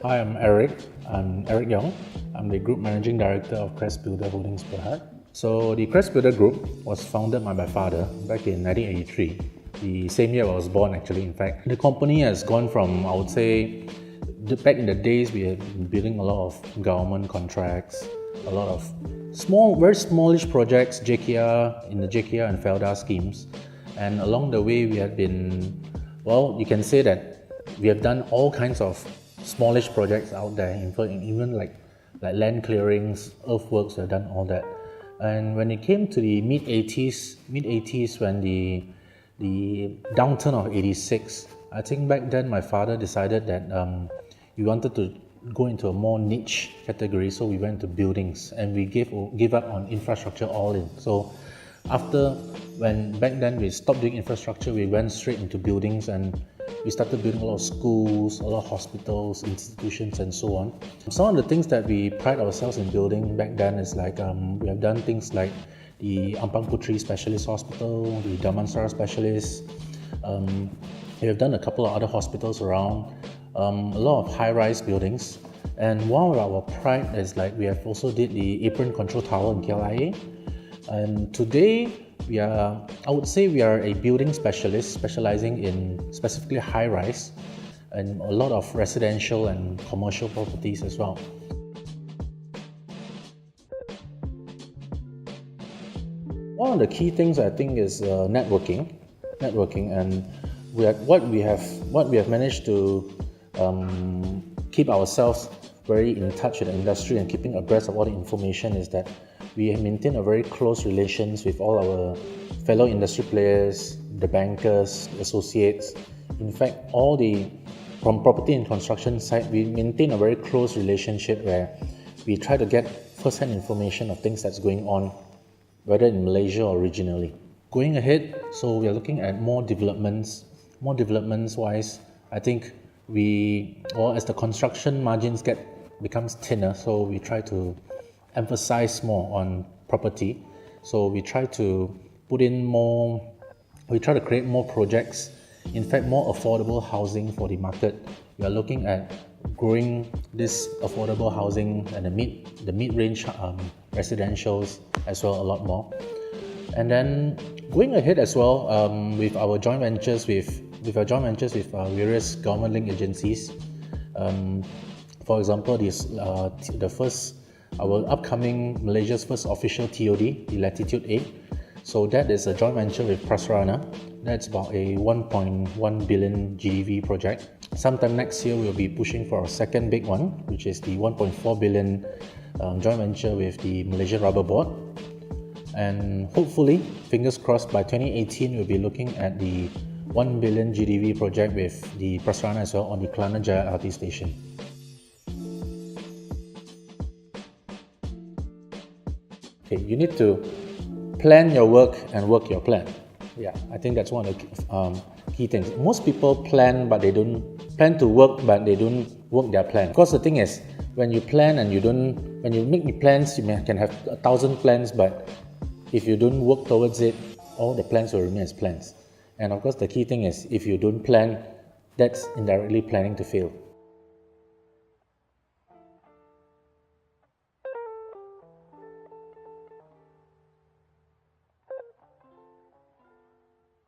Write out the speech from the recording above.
Hi, I'm Eric. I'm Eric Yong. I'm the Group Managing Director of Crest Builder Holdings Berhad. So the Crest Builder Group was founded by my father back in 1983, the same year I was born actually, in fact. The company has gone from, I would say, back in the days we had been building a lot of government contracts, a lot of very smallish projects, JKR, in the JKR and FELDA schemes. And along the way we had been, well, you can say that we have done all kinds of smallish projects out there, even like land clearings, earthworks, we've done all that. And when it came to the mid-80s when the downturn of 86, I think back then my father decided that we wanted to go into a more niche category, so we went to buildings and we gave up on infrastructure all in. So back then we stopped doing infrastructure, we went straight into buildings and we started building a lot of schools, a lot of hospitals, institutions and so on. Some of the things that we pride ourselves in building back then is like we have done things like the Ampang Putri Specialist Hospital, the Damansara Specialist. We have done a couple of other hospitals around, a lot of high-rise buildings. And one of our pride is like we have also did the apron control tower in KLIA. And today I would say we are a building specialist specializing in specifically high-rise and a lot of residential and commercial properties as well. One of the key things I think is networking, and what we have managed to keep ourselves very in touch with the industry and keeping abreast of all the information is that we have maintained a very close relations with all our fellow industry players, the bankers, associates. In fact, from property and construction side, we maintain a very close relationship where we try to get first-hand information of things that's going on, whether in Malaysia or regionally. Going ahead, so we are looking at more developments wise, I think as the construction margins becomes thinner, so we try to emphasize more on property. So we try to create more projects, in fact more affordable housing for the market. We are looking at growing this affordable housing and the mid-range residentials as well a lot more. And then going ahead as well with our joint ventures with various government-linked agencies. For example, our upcoming Malaysia's first official TOD, the Latitude A. So that is a joint venture with Prasarana. That's about a 1.1 billion GDV project. Sometime next year, we'll be pushing for our second big one, which is the 1.4 billion joint venture with the Malaysian Rubber Board. And hopefully, fingers crossed, by 2018, we'll be looking at the 1 billion GDV project with the Prasarana as well on the Kelana Jaya LRT station. Okay, you need to plan your work and work your plan. Yeah, I think that's one of the key things. Most people plan, but they don't plan to work, but they don't work their plan. Because the thing is, when you plan and when you make plans, you can have 1,000 plans, but if you don't work towards it, all the plans will remain as plans. And of course, the key thing is, if you don't plan, that's indirectly planning to fail.